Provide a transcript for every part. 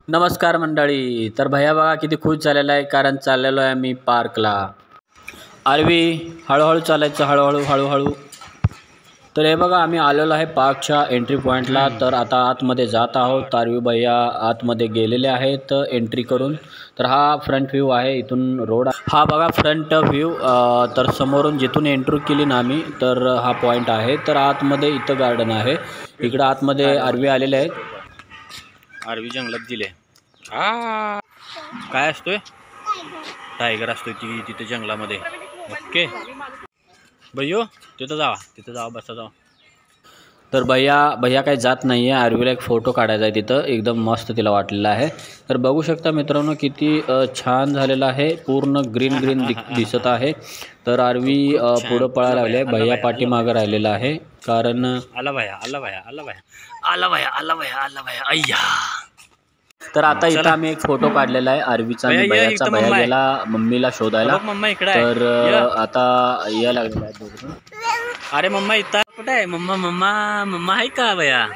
नमस्कार मंडळी. तर भैया बघा किती खुश झालेला आहे, कारण चाललेलो आहे मी पार्कला. आरवी हळूहळू चालायचं, हळूहळू हळूहळू. तर हे बघा आम्ही आलेलो आहे पार्कच्या एंट्री पॉईंटला. तर आता आतमध्ये जात आहोत. आरवी भैया आतमध्ये गेलेले आहेत एंट्री करून. तर हा फ्रंट व्ह्यू आहे, इथून रोड हा बघा फ्रंट व्ह्यू. तर समोरून जिथून एंट्री केली ना आम्ही, तर हा पॉईंट आहे. तर आतमध्ये इथं गार्डन आहे. इकडं आतमध्ये आरवी आलेले आहेत. आरवी जंगलात दिले. काय असतोय? टायगर असतोय तिथे जंगलामध्ये. ओके भैयो, तिथं जावा बसा जावा. तर भैया काही जात नाही आहे. आरवीला एक फोटो काढायचा आहे तिथं, एकदम मस्त तिला वाटलेला आहे. तर बघू शकता मित्रांनो किती छान झालेला आहे. पूर्ण ग्रीन दिसत आहे. तर आरवी पुढं पळायला लागले. भैया पाठीमागं राहिलेला आहे, कारण आला भैया अय्या. तर आता इथं आम्ही एक फोटो काढलेला आहे आरवीचा आणि भैयाचा. भैया गेला मम्मीला शोधायला. तर आता या लागलेला आहे दोघं. अरे मम्मा इथं कुठे आहे? मम्मा आहे का भैया?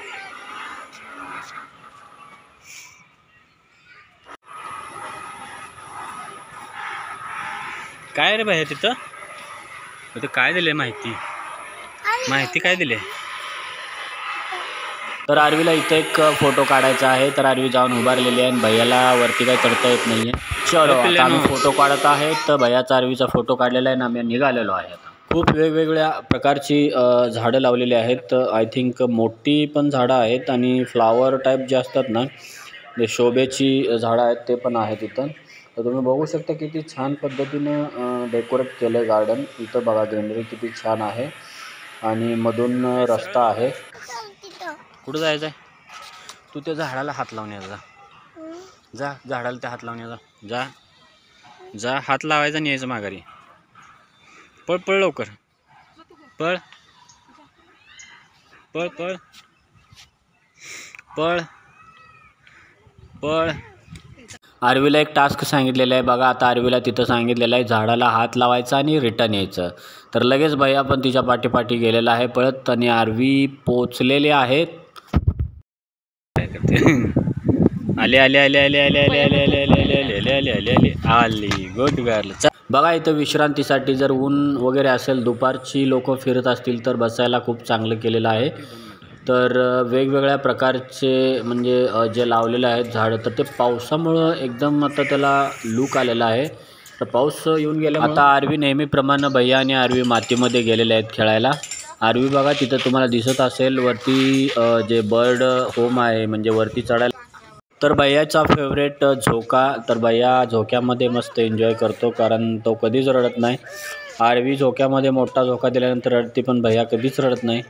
काय रे भैया तिथं काय दिले माहिती काय दिले? तर आरवीला इथं एक फोटो काढायचा आहे. तर आरवी जाऊन उभारलेली आहे आणि भैयाला वरती काही चढता येत नाही आहे. चलो आता आम्ही फोटो काढत आहे. तर भैयाचा आरवीचा फोटो काढलेला आहे आणि आम्ही निघालेलो आहे. आता खूप वेगवेगळ्या प्रकारची झाडं लावलेली आहेत. आय थिंक मोठी पण झाडं आहेत आणि फ्लावर टाईप जे असतात ना, जे शोभेची झाडं आहेत ते पण आहेत इथं. तर तुम्ही बघू शकता किती छान पद्धतीनं डेकोरेट केलं आहे गार्डन. इथं बघा ग्रीनरी किती छान आहे आणि मधून रस्ता आहे. कुठं जायचं आहे? तू त्या झाडाला हात लावून यायचा. जा झाडाला त्या हात लावून यायचा. जा हात लावायचा आणि यायचं माघारी. पळ लवकर पळ. आरवीला एक टास्क सांगितलेला आहे बघा. आता आरवीला तिथं सांगितलेलं आहे झाडाला हात लावायचा आणि रिटर्न यायचं. तर लगेच भैया पण तिच्या पाठी गेलेला आहे पळत आणि आरवी पोचलेले आहेत. आली गुड गर्ल. बघा इथं विश्रांतीसाठी जर ऊन वगैरे असेल, दुपारची लोक फिरत असतील तर बसायला खूप चांगलं केलेलं आहे. तर वेगवेगळ्या प्रकारचे म्हणजे जे लावलेले आहेत झाडं, तर ते पावसामुळं एकदम आता त्याला लूक आलेला आहे. तर पाऊस येऊन गेला. आता आरवी नेहमीप्रमाणे भैया आणि आरवी मातीमध्ये गेलेले आहेत खेळायला. आरवी बघा तिथं तुम्हाला दिसत असेल वरती जे बर्ड होम आहे, म्हणजे वरती चढायला. तर भैयाचा फेवरेट झोका. तर भैया झोक्यामध्ये मस्त एन्जॉय करतो, कारण तो कधीच रडत नाही. आरवी झोक्यामध्ये मोठा झोका दिल्यानंतर रडते, पण भैया कधीच रडत नाही,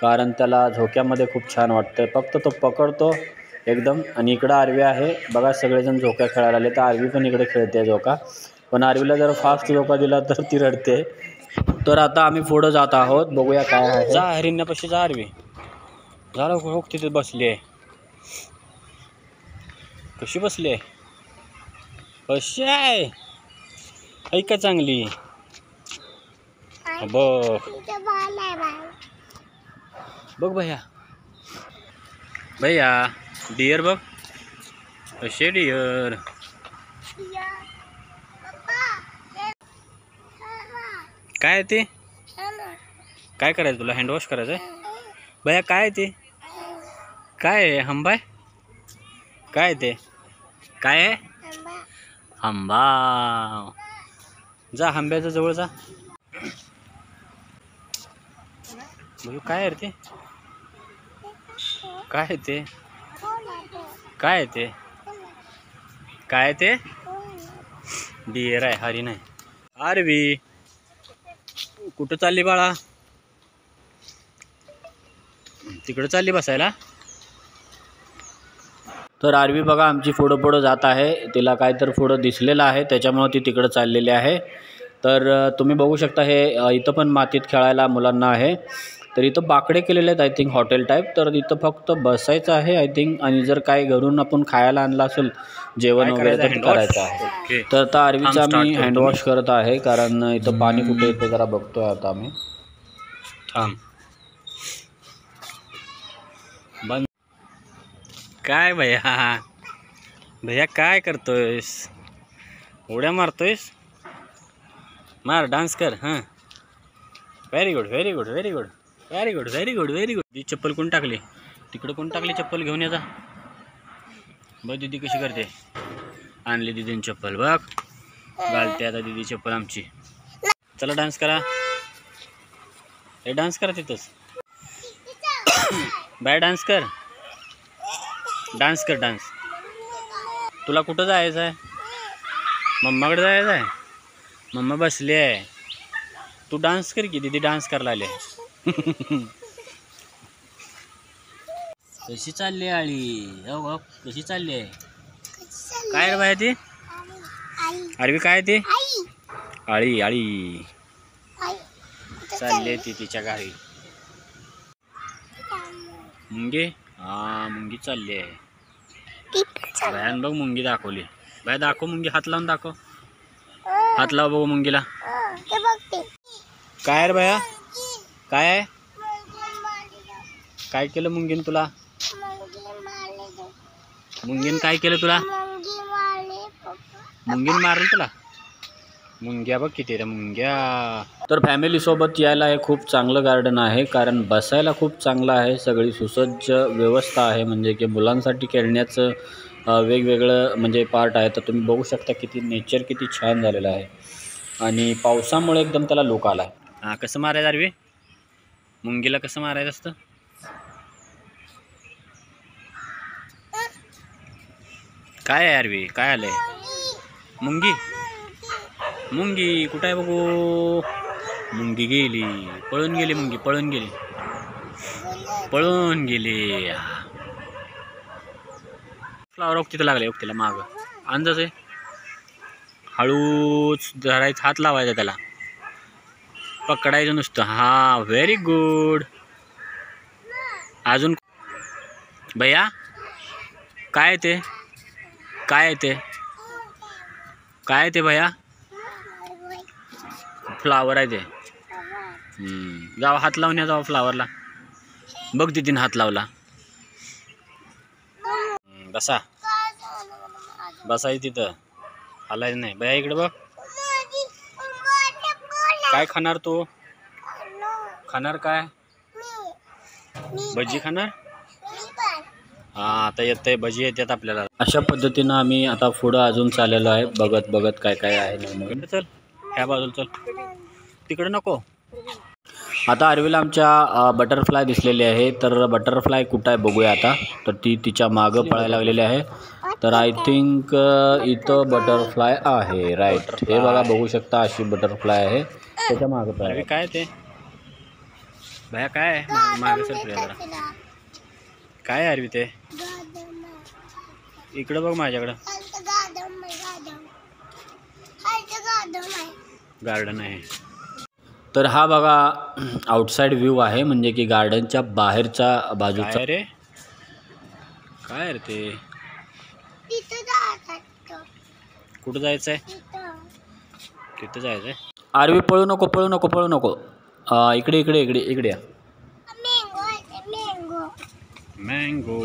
कारण त्याला झोक्यामध्ये खूप छान वाटतं. फक्त तो पकडतो एकदम. आणि इकडं आरवी आहे बघा, सगळेजण झोका खेळायला आले. तर आरवी पण इकडे खेळते झोका, पण आरवीला जर फास्ट झोका दिला तर ती रडते. तर आता आम्ही पुढं जात आहोत, बघूया काय आहे. जा हरिणापाशी जा आरवी. झालं हो तिथे बसली आहे. कशी बसली आहे? कशी आहे? ऐका चांगली बघ भैया डिअर बघ कसे डिअर. काय ते? काय करायचं तुला? हँडवॉश करायचं आहे भैया? काय ते काय आहे? हंबाय काय ते? काय आहे? आंबा. जा आंब्याच्या जवळ जा. काय आहे ते? काय ते? काय ते? काय ते? डिअर आहे, हरी नाही. आरवी कुठं चालली बाळा? तिकडं चालली बसायला. तर आरवी बघा आमची पुढं जात आहे. तिला काय तर पुढं दिसलेलं आहे, त्याच्यामुळे ती तिकडं चाललेली आहे. तर तुम्ही बघू शकता हे इथं पण मातीत खेळायला मुलांना आहे. तर इथं बाकडे केलेले आहेत आय थिंक हॉटेल टाईप. तर इथं फक्त बसायचं आहे आय थिंक, आणि जर काय घरून आपण खायला आणलं असेल जेवण वगैरे तर करायचं आहे. तर आता आरवीचा मी हँडवॉश करत आहे, कारण इथं पाणी कुठे येते जरा बघतोय आता आम्ही. बंद काय भैया? भैया काय करतोयस? उड्या मारतोयस? मार, डान्स कर. हां, very good very good very good very good very good very good. ती चप्पल कोण टाकली? तिकडं कोण टाकली चप्पल? घेऊन ये जा. बघ दीदी कशी करते. आणली दीदीने चप्पल, बघ घालते आता दीदी चप्पल आमची. चला डान्स करा. हे डान्स करा तिथंच. बाय, डान्स कर. डान्स कर डान्स. तुला कुठं जायचं आहे? मम्माकडे जायचं आहे? मम्मा बसली आहे. तू डान्स कर की, दीदी डान्स करायला आले. कशी चालली आळी? हो कशी चालली आहे? काय रे बाया ती? अरबी काय ती? आळी आळी चालली आहे ती तिच्या घरी. मुंगी? हा, मुंगी चालली आहे. भयान बघ मुंगी दाखवली. बाय दाखव मुंगी, हात लावून दाखव. हात लाव बघू मुंगीला. काय रे बाया? काय आहे? काय केलं मुंगीन तुला? मुंगीन काय केलं तुला? मुंगीन मारलं तुला? मुंग्या बघ किती रे मुंग्या. तर फॅमिलीसोबत यायला हे खूप चांगलं गार्डन आहे, कारण बसायला खूप चांगलं आहे. सगळी सुसज्ज व्यवस्था आहे, म्हणजे की मुलांसाठी खेळण्याचं वेगवेगळं म्हणजे पार्ट आहे. तर तुम्ही बघू शकता किती नेचर किती छान झालेलं आहे. आणि पावसामुळे एकदम त्याला लुक आला आहे. हां, कसं मारायचं आरवी? मुंगीला कसं मारायचं असतं? काय आहे आरवी? काय आलंय? मुंगी? मुंगी कुठं आहे बघू? मुंगी गेली, पळून गेली. मुंगी पळून गेली, पळून गेली. फ्लावर तिथं लागले तिला माग. अंदाज आहे. हळूच धरायचं, हात लावायचा त्याला, पकडायचं नुसतं. हा, व्हेरी गुड. अजून भैया काय आहे ते? काय आहे ते? काय आहे ते भैया? फ्लावर आहे ते. जावा हात लावून या, जावा फ्लावरला. बघ दीदीने हात लावला. बसा, बसायचं तिथं, हलायचं नाही. भैया इकडे बघ. काय खाणार तू? खाणार काय? भजी खाणार? हा, आता येतंय भजी येतात आपल्याला. अशा पद्धतीनं आम्ही आता पुढं अजून चाललेलो आहे, बघत बघत काय काय आहे नवीन. चल ह्या बाजूला चल, तिकडे नको. आता आरवीला आमच्या बटरफ्लाय दिसलेली आहे. तर बटरफ्लाय कुठं आहे बघूया आता. तर ती तिच्या मागं पळायला लागलेली आहे. तर आय थिंक इथं बटरफ्लाय आहे. राईट, हे बघा बघू शकता, अशी बटरफ्लाय आहे. त्याच्या मागं पळायला. काय ते भैया? काय आहे मागं? सर जरा काय आहे आरवी ते? इकडं बघ माझ्याकडं. गार्डन आहे. तर हा बघा आउटसाइड व्ह्यू आहे, म्हणजे की गार्डनच्या बाहेरच्या बाजूचा. रे काय रे ते? कुठं जायचं आहे? तिथं जायचं आहे. आरवी पळू नको, पळू नको, पळू नको. इकडे इकडे इकडे इकडे या. Mango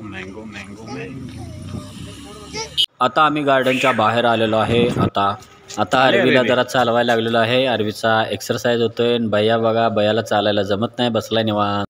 mango mango mango. आता आम्ही गार्डनच्या बाहेर आलेलो आहे. आता आरवीला जरा चालवायला लागलेलो आहे. आरवीचा एक्सरसाइज होतोय. भैया बघा, भैयाला चालायला जमत नाही, बसलाय निवांत.